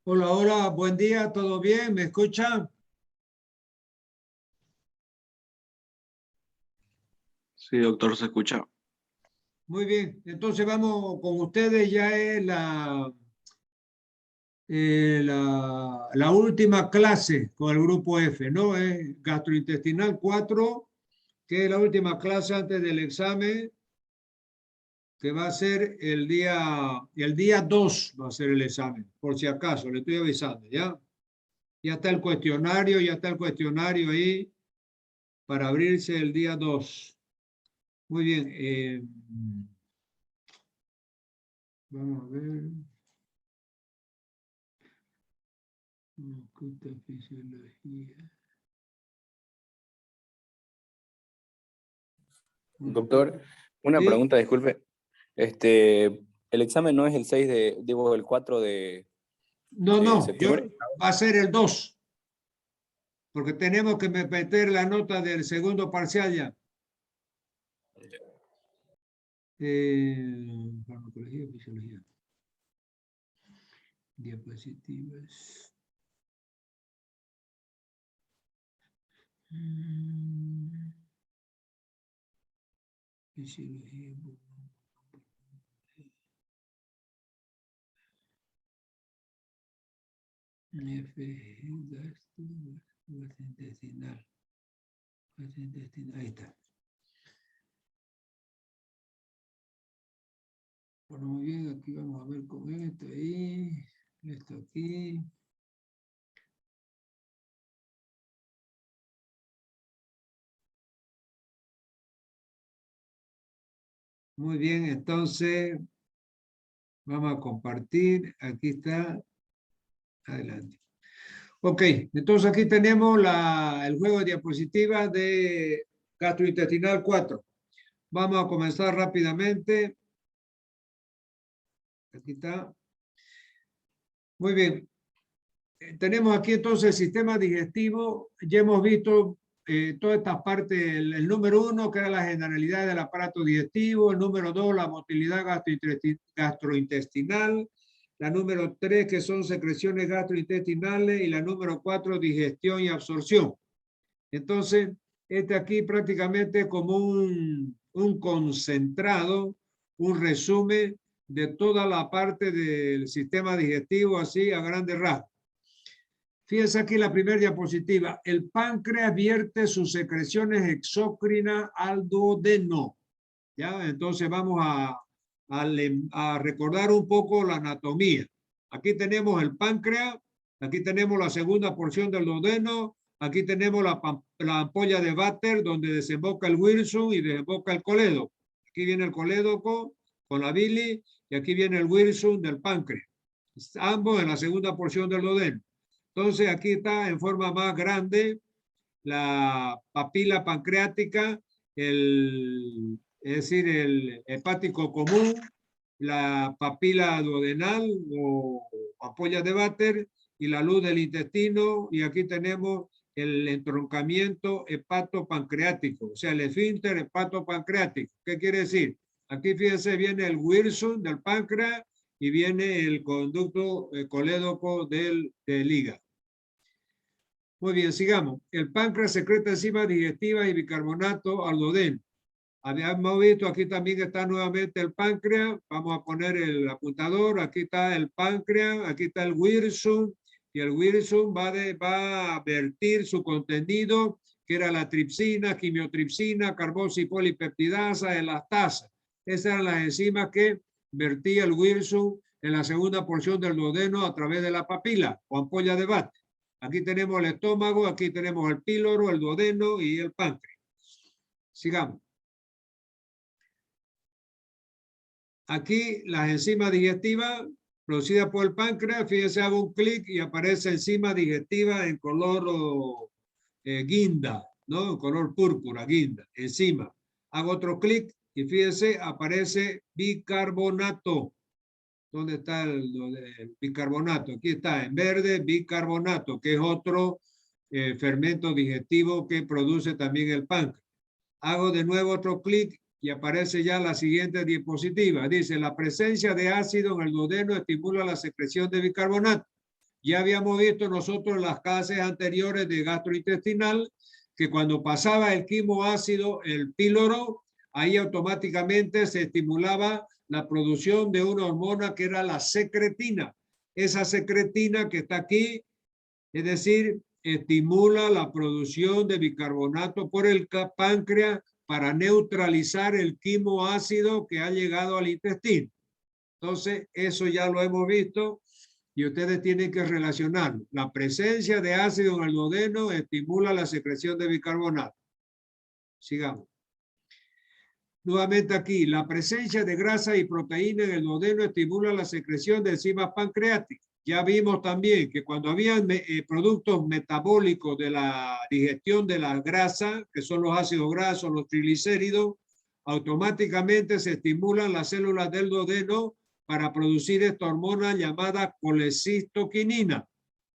Hola, hola, buen día, ¿todo bien? ¿Me escuchan? Sí, doctor, se escucha. Muy bien, entonces vamos con ustedes, ya es la última clase con el grupo F, ¿no? Es gastrointestinal 4, que es la última clase antes del examen, que va a ser el día 2 va a ser el examen, por si acaso, le estoy avisando, ¿ya? Ya está el cuestionario ahí para abrirse el día 2. Muy bien. Vamos a ver. Oculta fisiología. Doctor, una Sí, pregunta, disculpe. El examen no es el 6 de, digo, el 4 no, de no, septiembre. va a ser el 2, porque tenemos que meter la nota del segundo parcial ya. Farmacología, fisiología. Diapositivas. Fisiología. Gastrointestinal. Ahí está. Bueno, muy bien, aquí vamos a ver con esto ahí, esto aquí. Muy bien, entonces vamos a compartir. Aquí está. Adelante. Ok, entonces aquí tenemos el juego de diapositivas de gastrointestinal 4. Vamos a comenzar rápidamente. Aquí está. Muy bien. Tenemos aquí entonces el sistema digestivo. Ya hemos visto todas estas partes. El número 1, que era la generalidad del aparato digestivo. El número 2, la motilidad gastrointestinal. La número 3, que son secreciones gastrointestinales. Y la número 4, digestión y absorción. Entonces, aquí prácticamente como un concentrado, un resumen de toda la parte del sistema digestivo, así a grandes rasgos. Fíjense aquí la primera diapositiva. El páncreas vierte sus secreciones exócrinas al duodeno. ¿Ya? Entonces vamos a recordar un poco la anatomía. Aquí tenemos el páncreas, aquí tenemos la segunda porción del duodeno, aquí tenemos la ampolla de Vater donde desemboca el Wilson y desemboca el colédoco. Aquí viene el colédoco con la bilis y aquí viene el Wilson del páncreas. Ambos en la segunda porción del duodeno. Entonces aquí está en forma más grande la papila pancreática, es decir, el hepático común, la papila duodenal o ampolla de Vater y la luz del intestino, y aquí tenemos el entroncamiento hepatopancreático, o sea, el esfínter hepatopancreático. ¿Qué quiere decir? Aquí fíjense, viene el Wilson del páncreas y viene el conducto colédoco del hígado. Muy bien, sigamos. El páncreas secreta enzimas digestivas y bicarbonato al duodeno. Habíamos visto, aquí también está nuevamente el páncreas. Vamos a poner el apuntador. Aquí está el páncreas, aquí está el Wilson. Y el Wilson va a vertir su contenido, que era la tripsina, quimiotripsina, carboxi polipeptidasa, elastasa. Esas eran las enzimas que vertía el Wilson en la segunda porción del duodeno a través de la papila o ampolla de Vater. Aquí tenemos el estómago, aquí tenemos el píloro, el duodeno y el páncreas. Sigamos. Aquí las enzimas digestivas producidas por el páncreas, fíjense, hago un clic y aparece enzima digestiva en color guinda, ¿no? En color púrpura, guinda, enzima. Hago otro clic y fíjense, aparece bicarbonato. ¿Dónde está el bicarbonato? Aquí está, en verde, bicarbonato, que es otro fermento digestivo que produce también el páncreas. Hago de nuevo otro clic y aparece ya la siguiente diapositiva. Dice, la presencia de ácido en el duodeno estimula la secreción de bicarbonato. Ya habíamos visto nosotros en las clases anteriores de gastrointestinal que cuando pasaba el quimoácido, el píloro, ahí automáticamente se estimulaba la producción de una hormona que era la secretina. Esa secretina que está aquí, es decir, estimula la producción de bicarbonato por el páncreas para neutralizar el quimoácido que ha llegado al intestino. Entonces, eso ya lo hemos visto y ustedes tienen que relacionar. La presencia de ácido en el duodeno estimula la secreción de bicarbonato. Sigamos. Nuevamente aquí, la presencia de grasa y proteína en el duodeno estimula la secreción de enzimas pancreáticas. Ya vimos también que cuando habían productos metabólicos de la digestión de la grasa, que son los ácidos grasos, los triglicéridos, automáticamente se estimulan las células del duodeno para producir esta hormona llamada colecistoquinina.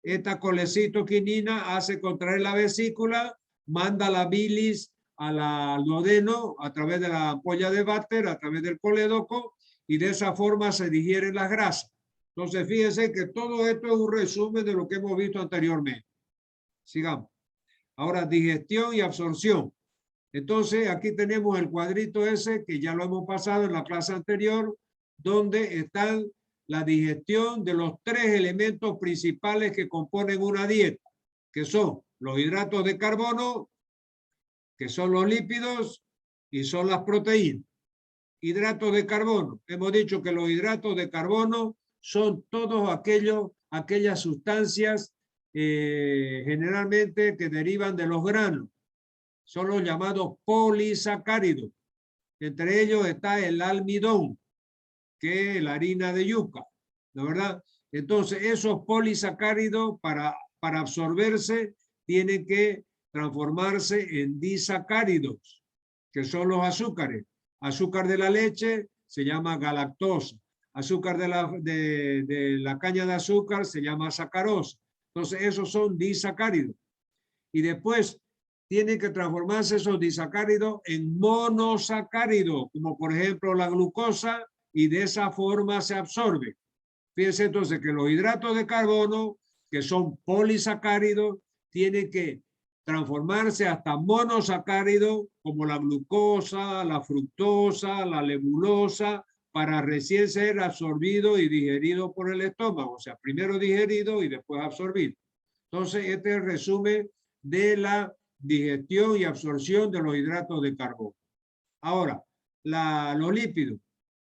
Esta colecistoquinina hace contraer la vesícula, manda la bilis al duodeno a través de la ampolla de Vater, a través del colédoco, y de esa forma se digieren las grasas. Entonces, fíjense que todo esto es un resumen de lo que hemos visto anteriormente. Sigamos. Ahora, digestión y absorción. Entonces, aquí tenemos el cuadrito ese que ya lo hemos pasado en la clase anterior, donde están la digestión de los tres elementos principales que componen una dieta, que son los hidratos de carbono, que son los lípidos y son las proteínas. Hidratos de carbono. Hemos dicho que los hidratos de carbono son todos aquellas sustancias generalmente que derivan de los granos. Son los llamados polisacáridos. Entre ellos está el almidón, que es la harina de yuca, ¿no verdad? Entonces, esos polisacáridos para absorberse tienen que transformarse en disacáridos, que son los azúcares. Azúcar de la leche se llama galactosa. Azúcar de la caña de azúcar se llama sacarosa. Entonces, esos son disacáridos. Y después tienen que transformarse esos disacáridos en monosacáridos, como por ejemplo la glucosa, y de esa forma se absorbe. Fíjense entonces que los hidratos de carbono, que son polisacáridos, tienen que transformarse hasta monosacáridos, como la glucosa, la fructosa, la lebulosa, para recién ser absorbido y digerido por el estómago. O sea, primero digerido y después absorbido. Entonces, este es el resumen de la digestión y absorción de los hidratos de carbono. Ahora, los lípidos.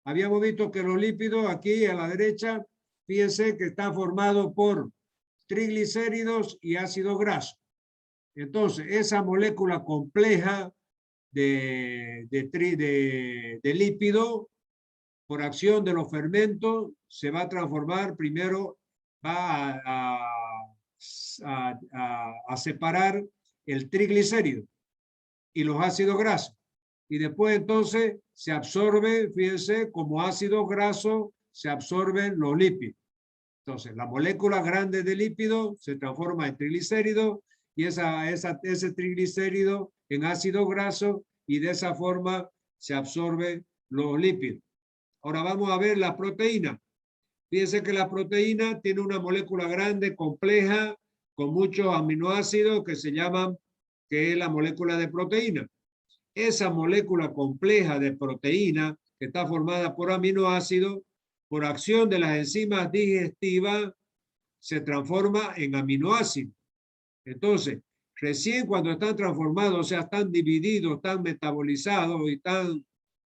Habíamos visto que los lípidos aquí a la derecha, fíjense que está formado por triglicéridos y ácidos grasos. Entonces, esa molécula compleja de lípido, por acción de los fermentos, se va a transformar primero, va a separar el triglicérido y los ácidos grasos. Y después entonces se absorbe, fíjense, como ácidos grasos se absorben los lípidos. Entonces, la molécula grande de lípido se transforma en triglicérido y ese triglicérido en ácido graso y de esa forma se absorben los lípidos. Ahora vamos a ver la proteína. Fíjense que la proteína tiene una molécula grande, compleja, con muchos aminoácidos que se llaman, que es la molécula de proteína. Esa molécula compleja de proteína, que está formada por aminoácidos, por acción de las enzimas digestivas, se transforma en aminoácidos. Entonces, recién cuando están transformados, o sea, están divididos, están metabolizados y están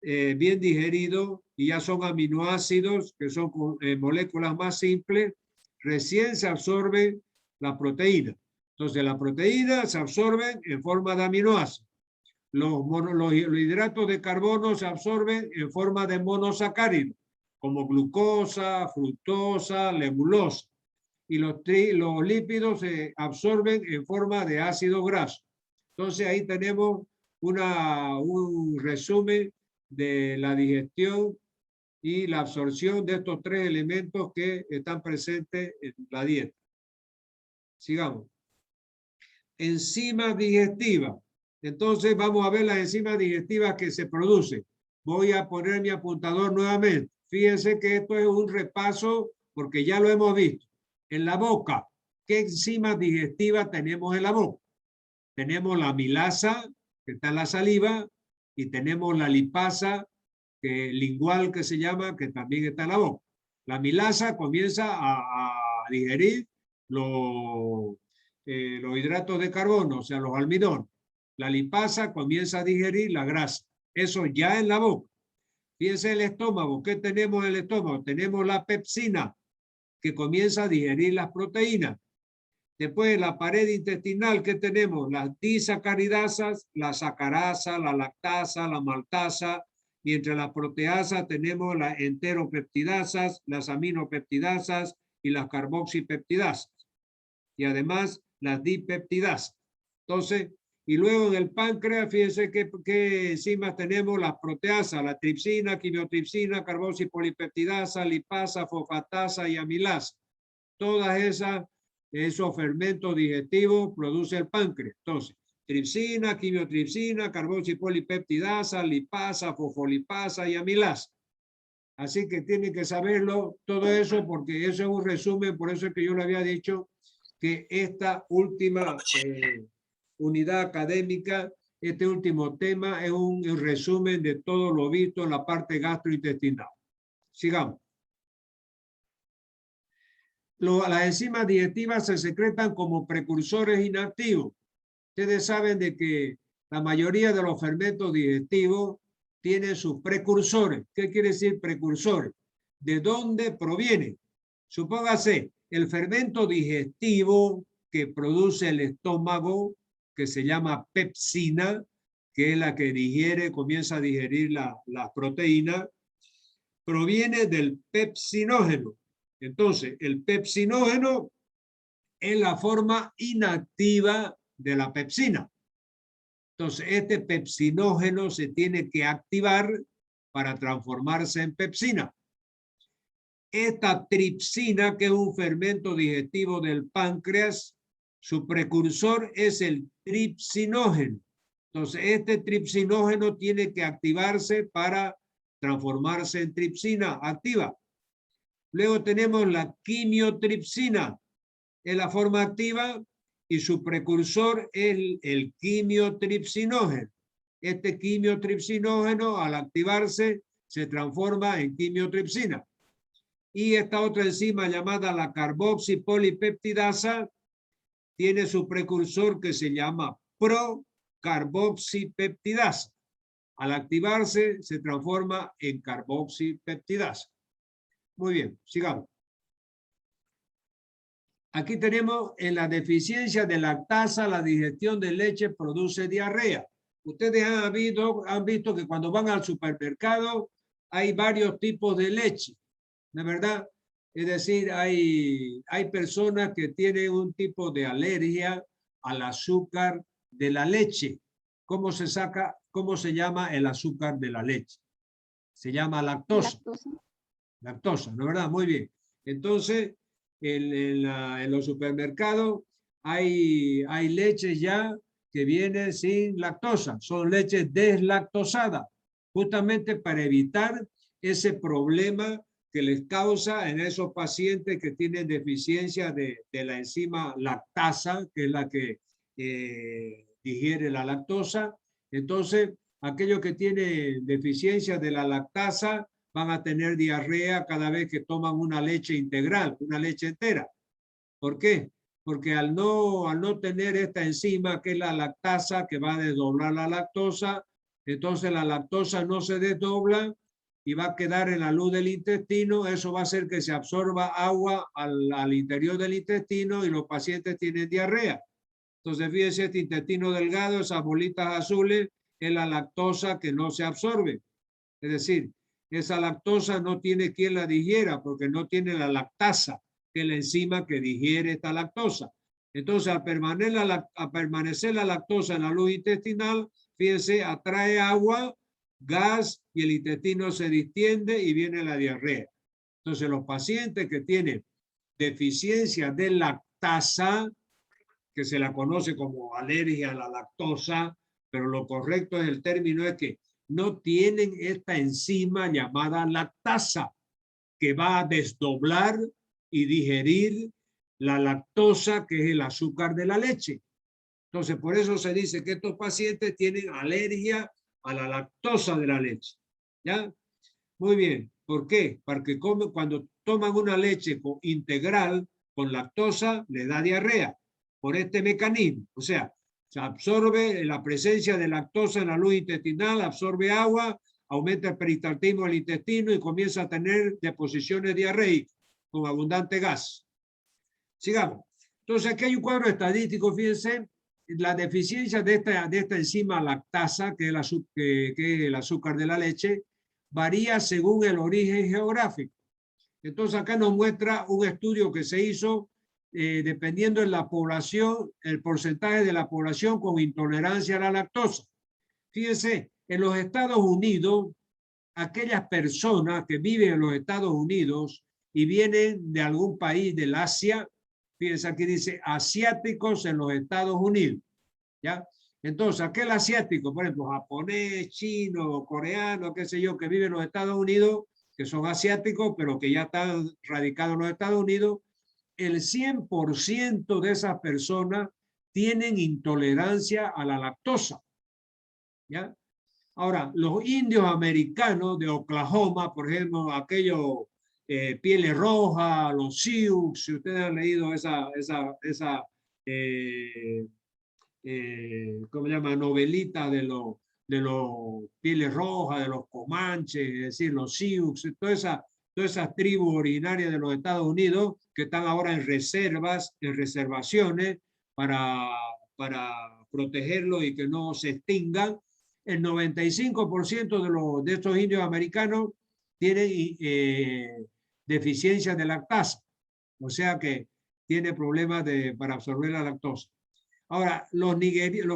bien digeridos, y ya son aminoácidos, que son moléculas más simples, recién se absorbe la proteína. Entonces, la proteína se absorbe en forma de aminoácidos. Los hidratos de carbono se absorben en forma de monosacáridos, como glucosa, fructosa, lebulosa. Y los lípidos se absorben en forma de ácido graso. Entonces ahí tenemos un resumen de la digestión y la absorción de estos tres elementos que están presentes en la dieta. Sigamos. Enzimas digestivas. Entonces vamos a ver las enzimas digestivas que se producen. Voy a poner mi apuntador nuevamente. Fíjense que esto es un repaso porque ya lo hemos visto. En la boca, ¿qué enzimas digestivas tenemos en la boca? Tenemos la amilasa, que está en la saliva, y tenemos la lipasa lingual, que se llama, que también está en la boca. La amilasa comienza a digerir los hidratos de carbono, o sea, los almidones. La lipasa comienza a digerir la grasa. Eso ya en la boca. Fíjense el estómago. ¿Qué tenemos en el estómago? Tenemos la pepsina, que comienza a digerir las proteínas. Después, la pared intestinal, ¿qué tenemos? Las disacaridasas, la sacarasa, la lactasa, la maltasa, y entre las proteasas tenemos las enteropeptidasas, las aminopeptidasas y las carboxipeptidasas. Y además, las dipeptidasas. Entonces, y luego en el páncreas, fíjense qué enzimas tenemos: las proteasas, la tripsina, quimiotripsina, carboxipolipeptidasa, lipasa, fosfatasa y amilasa. Todas esos fermentos digestivos produce el páncreas. Entonces, tripsina, quimiotripsina, carboxipolipeptidasa, lipasa, fosfolipasa y amilasa. Así que tienen que saberlo todo eso, porque eso es un resumen. Por eso es que yo le había dicho que esta última unidad académica, este último tema, es un resumen de todo lo visto en la parte gastrointestinal. Sigamos. Las enzimas digestivas se secretan como precursores inactivos. Ustedes saben de que la mayoría de los fermentos digestivos tienen sus precursores. ¿Qué quiere decir precursores? ¿De dónde proviene? Supóngase, el fermento digestivo que produce el estómago, que se llama pepsina, que es la que digiere, comienza a digerir las proteínas, proviene del pepsinógeno. Entonces, el pepsinógeno es la forma inactiva de la pepsina. Entonces, este pepsinógeno se tiene que activar para transformarse en pepsina. Esta tripsina, que es un fermento digestivo del páncreas, su precursor es el tripsinógeno. Entonces, este tripsinógeno tiene que activarse para transformarse en tripsina activa. Luego tenemos la quimiotripsina, es la forma activa, y su precursor es el quimiotripsinógeno. Este quimiotripsinógeno, al activarse, se transforma en quimiotripsina. Y esta otra enzima llamada la carboxipolipeptidasa tiene su precursor, que se llama procarboxipeptidasa. Al activarse, se transforma en carboxipeptidasa. Muy bien, sigamos. Aquí tenemos: en la deficiencia de lactasa, la digestión de leche produce diarrea. Ustedes han visto que cuando van al supermercado hay varios tipos de leche, ¿no es verdad? Es decir, hay personas que tienen un tipo de alergia al azúcar de la leche. ¿Cómo se llama el azúcar de la leche? Se llama lactosa. Lactosa, ¿no es verdad? Muy bien. Entonces, en los supermercados hay leches ya que vienen sin lactosa. Son leches deslactosadas, justamente para evitar ese problema que les causa en esos pacientes que tienen deficiencia de la enzima lactasa, que es la que digiere la lactosa. Entonces, aquellos que tienen deficiencia de la lactasa van a tener diarrea cada vez que toman una leche integral, una leche entera. ¿Por qué? Porque al no tener esta enzima, que es la lactasa, que va a desdoblar la lactosa, entonces la lactosa no se desdobla y va a quedar en la luz del intestino. Eso va a hacer que se absorba agua al interior del intestino y los pacientes tienen diarrea. Entonces, fíjense, este intestino delgado, esas bolitas azules, es la lactosa que no se absorbe. Es decir, esa lactosa no tiene quien la digiera, porque no tiene la lactasa, que es la enzima que digiere esta lactosa. Entonces, al permanecer la lactosa en la luz intestinal, fíjense, atrae agua, gas, y el intestino se distiende y viene la diarrea. Entonces, los pacientes que tienen deficiencia de lactasa, que se la conoce como alergia a la lactosa, pero lo correcto es el término es que no tienen esta enzima llamada lactasa, que va a desdoblar y digerir la lactosa, que es el azúcar de la leche. Entonces, por eso se dice que estos pacientes tienen alergia a la lactosa de la leche. ¿Ya? Muy bien. ¿Por qué? Porque cuando toman una leche integral con lactosa, le da diarrea por este mecanismo. O sea, se absorbe la presencia de lactosa en la luz intestinal, absorbe agua, aumenta el peristaltismo del intestino y comienza a tener deposiciones diarreicas con abundante gas. Sigamos. Entonces, aquí hay un cuadro estadístico, fíjense, la deficiencia de esta enzima lactasa, que es el azúcar de la leche, varía según el origen geográfico. Entonces, acá nos muestra un estudio que se hizo dependiendo de la población, el porcentaje de la población con intolerancia a la lactosa. Fíjense, en los Estados Unidos, aquellas personas que viven en los Estados Unidos y vienen de algún país del Asia, fíjense aquí dice asiáticos en los Estados Unidos, ¿ya? Entonces, aquel asiático, por ejemplo, japonés, chino, coreano, qué sé yo, que vive en los Estados Unidos, que son asiáticos, pero que ya están radicados en los Estados Unidos, el 100% de esas personas tienen intolerancia a la lactosa, ¿ya? Ahora, los indios americanos de Oklahoma, por ejemplo, aquellos pieles rojas, los Sioux, si ustedes han leído ¿cómo se llama? Novelita de los pieles rojas, de los comanches, es decir, los Sioux, todas esas tribus originarias de los Estados Unidos que están ahora en reservas, en reservaciones para protegerlos y que no se extingan. El 95% de estos indios americanos tienen deficiencia de lactasa, o sea que tiene problemas para absorber la lactosa. Ahora, los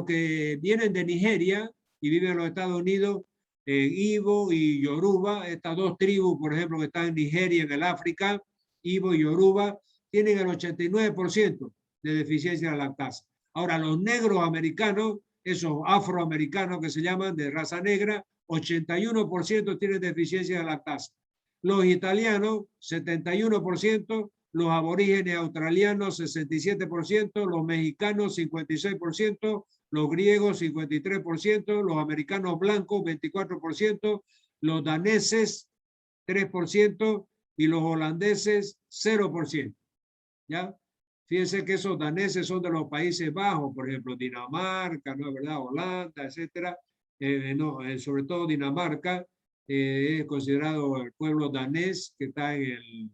que vienen de Nigeria y viven en los Estados Unidos, Ibo y Yoruba, estas dos tribus, por ejemplo, que están en Nigeria, en el África, Ibo y Yoruba, tienen el 89% de deficiencia de lactasa. Ahora, los negros americanos, esos afroamericanos que se llaman de raza negra, 81% tienen deficiencia de lactasa. Los italianos, 71%, los aborígenes australianos, 67%, los mexicanos, 56%, los griegos, 53%, los americanos blancos, 24%, los daneses, 3%, y los holandeses, 0%. ¿Ya? Fíjense que esos daneses son de los Países Bajos, por ejemplo, Dinamarca, ¿no es verdad? Holanda, etcétera. Sobre todo Dinamarca es considerado el pueblo danés que está en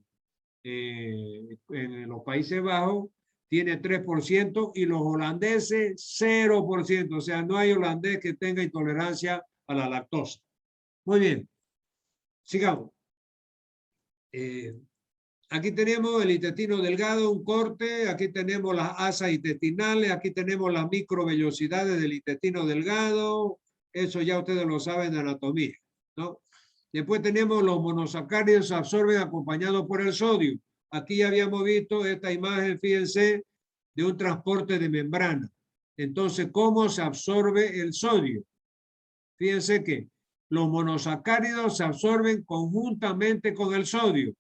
los Países Bajos, tiene 3%, y los holandeses 0%. O sea, no hay holandés que tenga intolerancia a la lactosa. Muy bien, sigamos. Aquí tenemos el intestino delgado, un corte. Aquí tenemos las asas intestinales. Aquí tenemos las microvellosidades del intestino delgado. Eso ya ustedes lo saben de anatomía, ¿no? Después tenemos los monosacáridos, se absorben acompañados por el sodio. Aquí ya habíamos visto esta imagen, fíjense, de un transporte de membrana. Entonces, ¿cómo se absorbe el sodio? Fíjense que los monosacáridos se absorben conjuntamente con el sodio.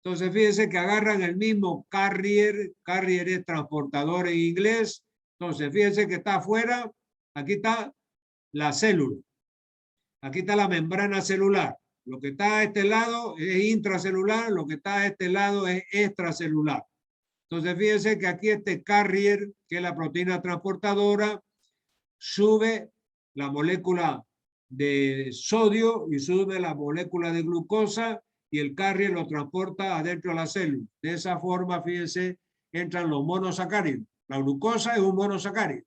Entonces, fíjense que agarran el mismo carrier es transportador en inglés. Entonces, fíjense que está afuera, aquí está la célula. Aquí está la membrana celular. Lo que está a este lado es intracelular, lo que está a este lado es extracelular. Entonces, fíjense que aquí este carrier, que es la proteína transportadora, sube la molécula de sodio y sube la molécula de glucosa, y el carrier lo transporta adentro de la célula. De esa forma, fíjense, entran los monosacáridos. La glucosa es un monosacárido.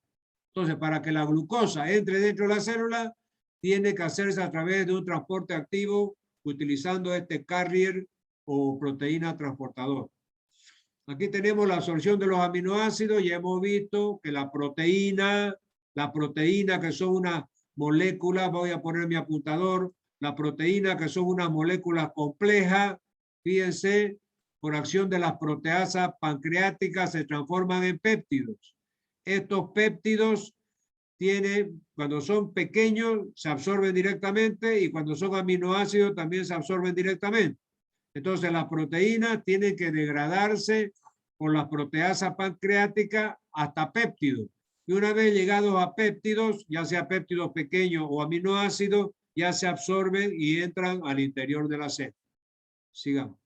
Entonces, para que la glucosa entre dentro de la célula, tiene que hacerse a través de un transporte activo utilizando este carrier o proteína transportadora. Aquí tenemos la absorción de los aminoácidos. Ya hemos visto que la proteína que son unas moléculas, voy a poner mi apuntador, la proteína que son unas moléculas complejas, fíjense, por acción de las proteasas pancreáticas se transforman en péptidos. Estos péptidos cuando son pequeños se absorben directamente, y cuando son aminoácidos también se absorben directamente. Entonces las proteínas tienen que degradarse por la proteasa pancreática hasta péptidos. Y una vez llegados a péptidos, ya sea péptidos pequeños o aminoácidos, ya se absorben y entran al interior de la célula. Sigamos.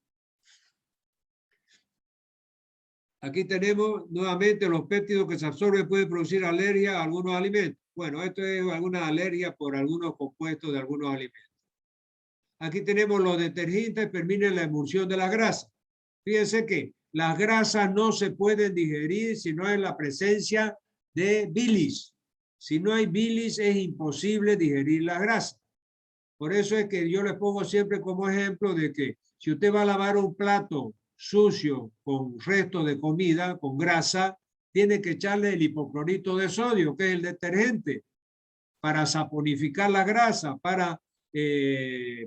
Aquí tenemos nuevamente los péptidos que se absorben pueden producir alergia a algunos alimentos. Bueno, esto es alguna alergia por algunos compuestos de algunos alimentos. Aquí tenemos los detergentes que permiten la emulsión de las grasas. Fíjense que las grasas no se pueden digerir si no hay la presencia de bilis. Si no hay bilis es imposible digerir la grasa. Por eso es que yo les pongo siempre como ejemplo de que si usted va a lavar un plato sucio con resto de comida, con grasa, tiene que echarle el hipoclorito de sodio, que es el detergente, para saponificar la grasa, para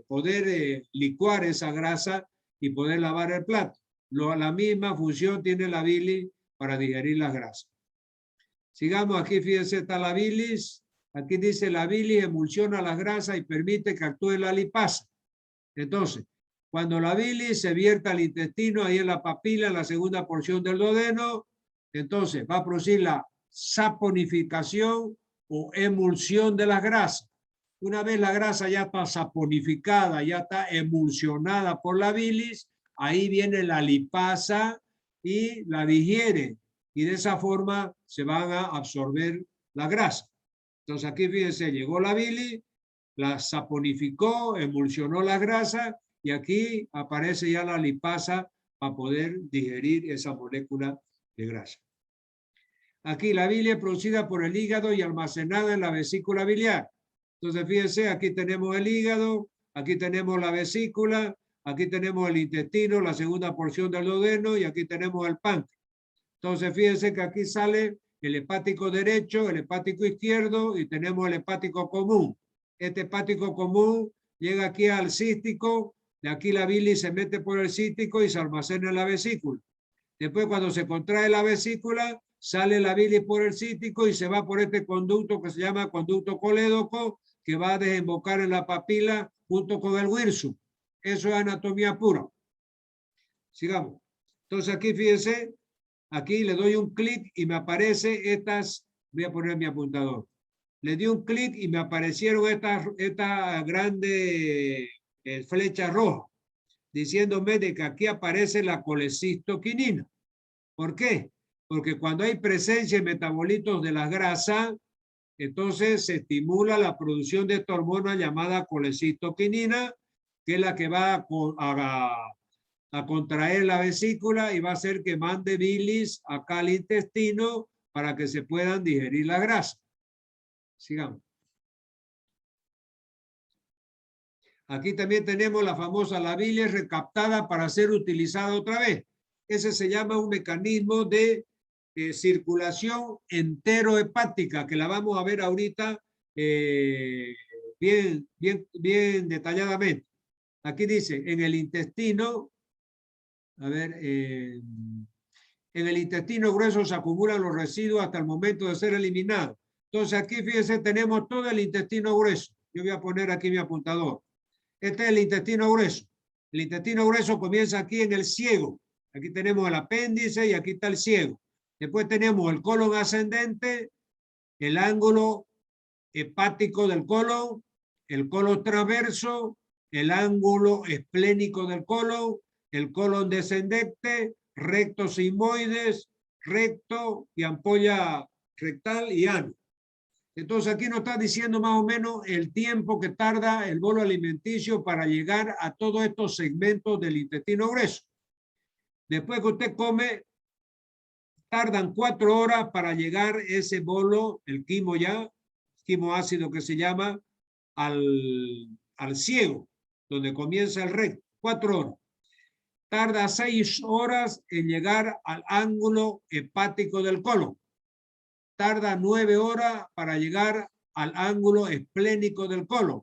poder licuar esa grasa y poder lavar el plato. La misma función tiene la bilis para digerir las grasas. Sigamos aquí, fíjense, está la bilis. Aquí dice la bilis emulsiona las grasas y permite que actúe la lipasa. Entonces, cuando la bilis se vierta al intestino, ahí en la papila, en la segunda porción del duodeno, entonces va a producir la saponificación o emulsión de las grasas. Una vez la grasa ya está saponificada, ya está emulsionada por la bilis, ahí viene la lipasa y la digiere. Y de esa forma se van a absorber la grasa. Entonces aquí fíjense, llegó la bilis, la saponificó, emulsionó la grasa y aquí aparece ya la lipasa para poder digerir esa molécula de grasa. Aquí la bilis es producida por el hígado y almacenada en la vesícula biliar. Entonces fíjense, aquí tenemos el hígado, aquí tenemos la vesícula, aquí tenemos el intestino, la segunda porción del duodeno y aquí tenemos el páncreas. Entonces fíjense que aquí sale el hepático derecho, el hepático izquierdo y tenemos el hepático común. Este hepático común llega aquí al cístico, de aquí la bilis se mete por el cístico y se almacena en la vesícula. Después cuando se contrae la vesícula, sale la bilis por el cístico y se va por este conducto que se llama conducto colédoco, que va a desembocar en la papila junto con el wirsum. Eso es anatomía pura. Sigamos. Entonces aquí fíjense, aquí le doy un clic y me aparece estas, voy a poner mi apuntador. Le di un clic y me aparecieron estas grandes flechas rojas, diciéndome de que aquí aparece la colecistoquinina. ¿Por qué? Porque cuando hay presencia de metabolitos de la grasa, entonces se estimula la producción de esta hormona llamada colecistoquinina, que es la que va a contraer la vesícula y va a hacer que mande bilis acá al intestino para que se puedan digerir la grasa. Sigamos. Aquí también tenemos la famosa la bilis recaptada para ser utilizada otra vez. Ese se llama un mecanismo de circulación enterohepática, que la vamos a ver ahorita bien detalladamente. Aquí dice, en el intestino, a ver, en el intestino grueso se acumulan los residuos hasta el momento de ser eliminados. Entonces aquí, fíjense, tenemos todo el intestino grueso. Yo voy a poner aquí mi apuntador. Este es el intestino grueso. El intestino grueso comienza aquí en el ciego. Aquí tenemos el apéndice y aquí está el ciego. Después tenemos el colon ascendente, el ángulo hepático del colon, el colon transverso, el ángulo esplénico del colon, el colon descendente, recto sigmoides, recto y ampolla rectal y ano. Entonces aquí nos está diciendo más o menos el tiempo que tarda el bolo alimenticio para llegar a todos estos segmentos del intestino grueso. Después que usted come, tardan 4 horas para llegar ese bolo, el quimo ácido que se llama, al ciego, donde comienza el recto. 4 horas. Tarda 6 horas en llegar al ángulo hepático del colon. Tarda 9 horas para llegar al ángulo esplénico del colon.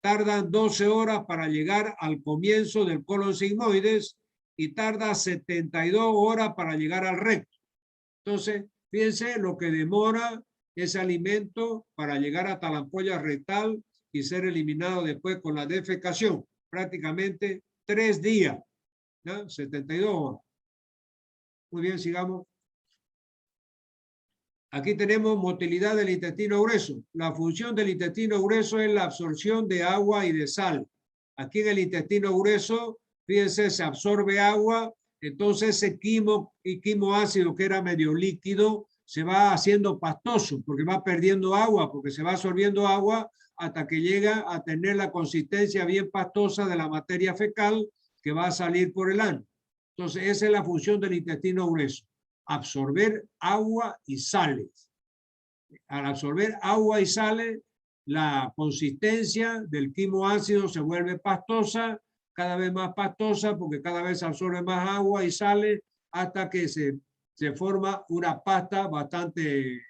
Tardan 12 horas para llegar al comienzo del colon sigmoides y tarda 72 horas para llegar al recto. Entonces, fíjense lo que demora ese alimento para llegar hasta la ampolla rectal y ser eliminado después con la defecación. Prácticamente 3 días, ¿no? 72 horas. Muy bien, sigamos. Aquí tenemos motilidad del intestino grueso. La función del intestino grueso es la absorción de agua y de sal. Aquí en el intestino grueso, fíjense, se absorbe agua, entonces ese quimo ácido que era medio líquido se va haciendo pastoso porque va perdiendo agua, porque se va absorbiendo agua hasta que llega a tener la consistencia bien pastosa de la materia fecal que va a salir por el ano. Entonces esa es la función del intestino grueso. Absorber agua y sales. Al absorber agua y sales, la consistencia del quimo ácido se vuelve pastosa, cada vez más pastosa, porque cada vez se absorbe más agua y sales hasta que se forma una pasta bastante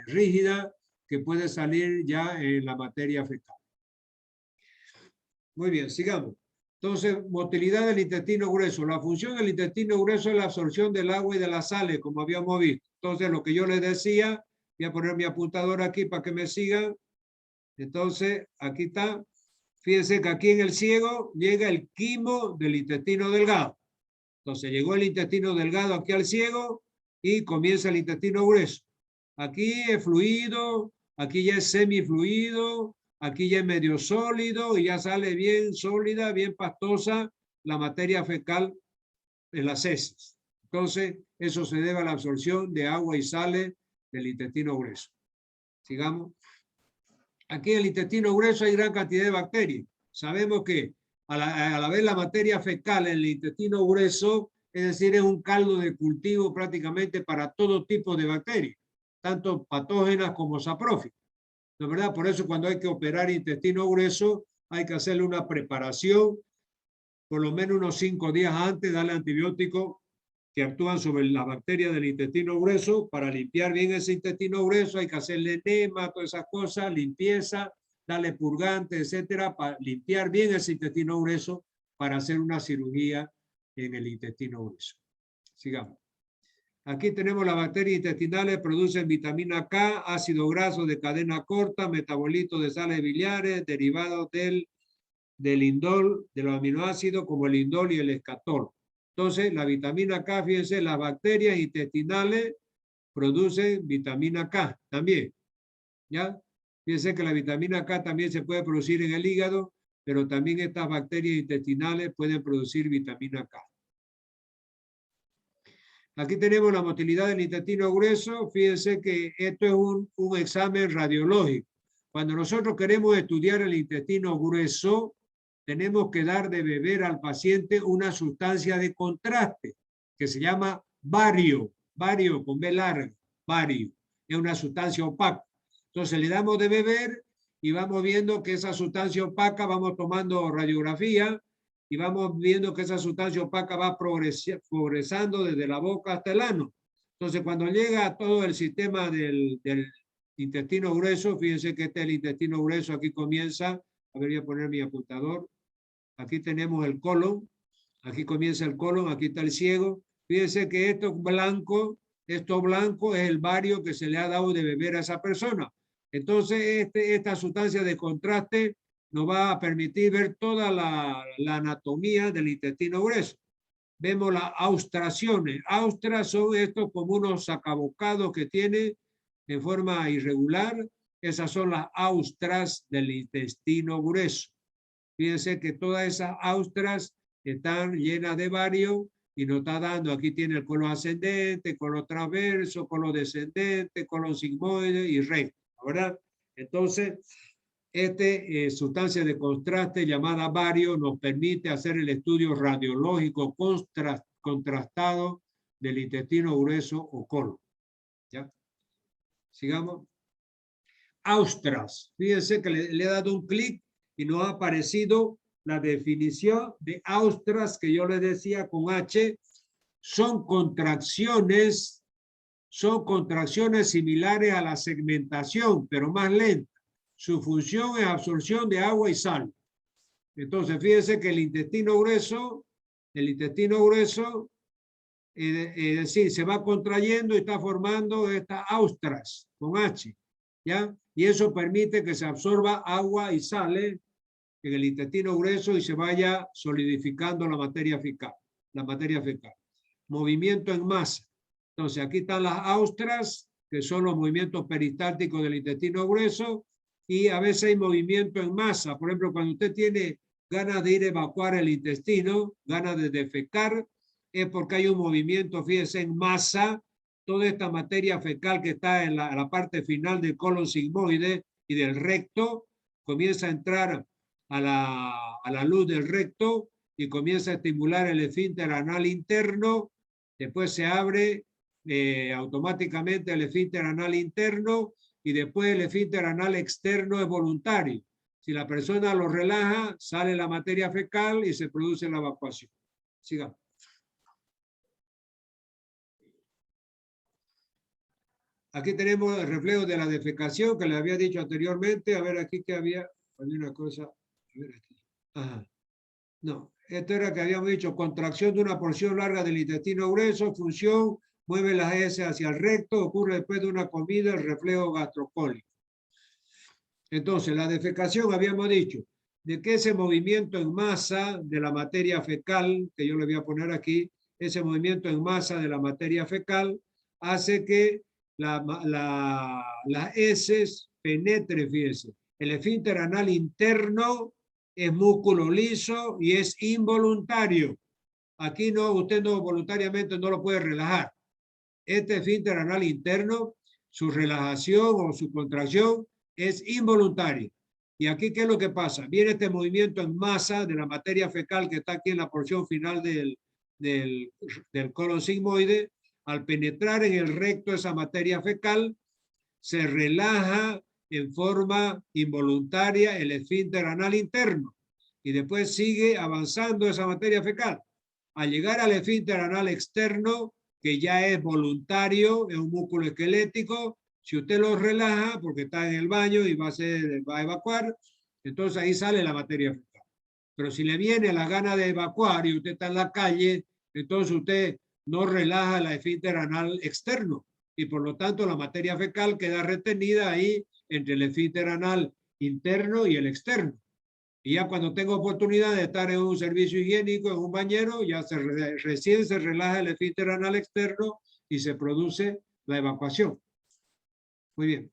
rígida que puede salir ya en la materia fecal. Muy bien, sigamos. Entonces, motilidad del intestino grueso. La función del intestino grueso es la absorción del agua y de las sales, como habíamos visto. Entonces, lo que yo les decía, voy a poner mi apuntador aquí para que me sigan. Entonces, aquí está. Fíjense que aquí en el ciego llega el quimo del intestino delgado. Entonces, llegó el intestino delgado aquí al ciego y comienza el intestino grueso. Aquí es fluido, aquí ya es semifluido, aquí ya es medio sólido y ya sale bien sólida, bien pastosa la materia fecal en las heces. Entonces, eso se debe a la absorción de agua y sales del intestino grueso. Sigamos. Aquí en el intestino grueso hay gran cantidad de bacterias. Sabemos que a la vez la materia fecal en el intestino grueso, es decir, es un caldo de cultivo prácticamente para todo tipo de bacterias, tanto patógenas como saprófitas. ¿No es verdad? Por eso cuando hay que operar intestino grueso, hay que hacerle una preparación, por lo menos unos 5 días antes, darle antibióticos que actúan sobre las bacterias del intestino grueso. Para limpiar bien ese intestino grueso hay que hacerle enema, todas esas cosas, limpieza, darle purgante, etcétera, para limpiar bien ese intestino grueso para hacer una cirugía en el intestino grueso. Sigamos. Aquí tenemos las bacterias intestinales, producen vitamina K, ácido graso de cadena corta, metabolitos de sales biliares, derivados del indol, de los aminoácidos como el indol y el escatol. Entonces, la vitamina K, fíjense, las bacterias intestinales producen vitamina K también. ¿Ya? Fíjense que la vitamina K también se puede producir en el hígado, pero también estas bacterias intestinales pueden producir vitamina K. Aquí tenemos la motilidad del intestino grueso. Fíjense que esto es un examen radiológico. Cuando nosotros queremos estudiar el intestino grueso, tenemos que dar de beber al paciente una sustancia de contraste que se llama bario, bario con B larga, bario. Es una sustancia opaca. Entonces le damos de beber y vamos viendo que esa sustancia opaca, vamos tomando radiografía y vamos viendo que esa sustancia opaca va progresando desde la boca hasta el ano. Entonces cuando llega a todo el sistema del intestino grueso, fíjense que este es el intestino grueso, aquí comienza, a ver, voy a poner mi apuntador, aquí tenemos el colon, aquí comienza el colon, aquí está el ciego, fíjense que esto blanco es el bario que se le ha dado de beber a esa persona. Entonces esta sustancia de contraste nos va a permitir ver toda la anatomía del intestino grueso. Vemos las austraciones. Austras son estos como unos sacabocados que tiene en forma irregular. Esas son las austras del intestino grueso. Fíjense que todas esas austras están llenas de bario y nos está dando, aquí tiene el colon ascendente, colon transverso, colon descendente, colon sigmoide y recto, ¿verdad? Entonces, sustancia de contraste llamada bario nos permite hacer el estudio radiológico contrastado del intestino grueso o colon. ¿Ya? Sigamos. Austras. Fíjense que le he dado un clic y nos ha aparecido la definición de austras que yo les decía con H. Son contracciones similares a la segmentación, pero más lentas. Su función es absorción de agua y sal. Entonces, fíjense que el intestino grueso, es decir, se va contrayendo y está formando estas austras con H, ¿ya? Y eso permite que se absorba agua y sales en el intestino grueso y se vaya solidificando la materia fecal. movimiento en masa. Entonces, aquí están las austras, que son los movimientos peristálticos del intestino grueso, y a veces hay movimiento en masa. Por ejemplo, cuando usted tiene ganas de ir a evacuar el intestino, ganas de defecar, es porque hay un movimiento, fíjese, en masa. Toda esta materia fecal que está en la parte final del colon sigmoide y del recto, comienza a entrar a la luz del recto y comienza a estimular el esfínter anal interno. Después se abre automáticamente el esfínter anal interno y después el esfínter anal externo es voluntario. Si la persona lo relaja, sale la materia fecal y se produce la evacuación. Sigamos. Aquí tenemos el reflejo de la defecación que le había dicho anteriormente. A ver aquí que había una cosa. A ver aquí. Ajá. No, esto era que habíamos dicho contracción de una porción larga del intestino grueso, función, mueve las heces hacia el recto, ocurre después de una comida, el reflejo gastrocólico. Entonces, la defecación habíamos dicho de que ese movimiento en masa de la materia fecal, que yo le voy a poner aquí, ese movimiento en masa de la materia fecal hace que las heces penetren, fíjense. El esfínter anal interno es músculo liso y es involuntario. Aquí no, usted no voluntariamente no lo puede relajar. Este esfínter anal interno, su relajación o su contracción es involuntaria. Y aquí, ¿qué es lo que pasa? Viene este movimiento en masa de la materia fecal que está aquí en la porción final del colon sigmoide. Al penetrar en el recto esa materia fecal, se relaja en forma involuntaria el esfínter anal interno y después sigue avanzando esa materia fecal. Al llegar al esfínter anal externo, que ya es voluntario, es un músculo esquelético, si usted lo relaja porque está en el baño y va a evacuar, entonces ahí sale la materia fecal. Pero si le viene la gana de evacuar y usted está en la calle, entonces usted no relaja el esfínter anal externo y por lo tanto la materia fecal queda retenida ahí entre el esfínter anal interno y el externo. Y ya cuando tengo oportunidad de estar en un servicio higiénico, en un bañero, ya recién se relaja el esfínter anal externo y se produce la evacuación. Muy bien.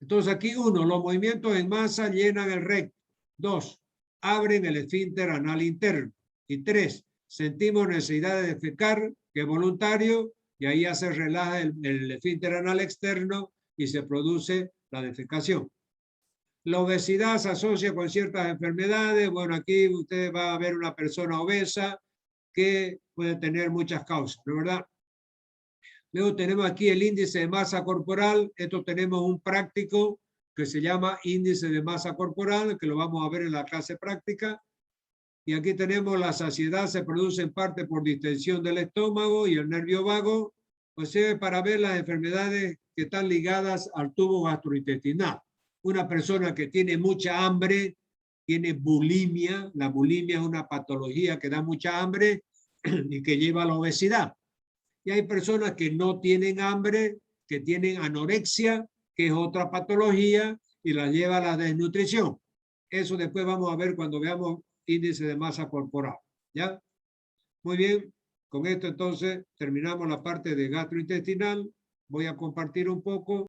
Entonces aquí uno, los movimientos en masa llenan el recto. 2, abren el esfínter anal interno. Y 3, sentimos necesidad de defecar, que es voluntario, y ahí ya se relaja el esfínter anal externo y se produce la defecación. La obesidad se asocia con ciertas enfermedades. Bueno, aquí usted va a ver una persona obesa que puede tener muchas causas, ¿no es verdad? Luego tenemos aquí el índice de masa corporal. Esto tenemos un práctico que se llama índice de masa corporal, que lo vamos a ver en la clase práctica. Y aquí tenemos la saciedad, se produce en parte por distensión del estómago y el nervio vago, pues sirve para ver las enfermedades que están ligadas al tubo gastrointestinal. Una persona que tiene mucha hambre, tiene bulimia. La bulimia es una patología que da mucha hambre y que lleva a la obesidad. Y hay personas que no tienen hambre, que tienen anorexia, que es otra patología, y la lleva a la desnutrición. Eso después vamos a ver cuando veamos índice de masa corporal. ¿Ya? Muy bien. Con esto entonces terminamos la parte de gastrointestinal. Voy a compartir un poco.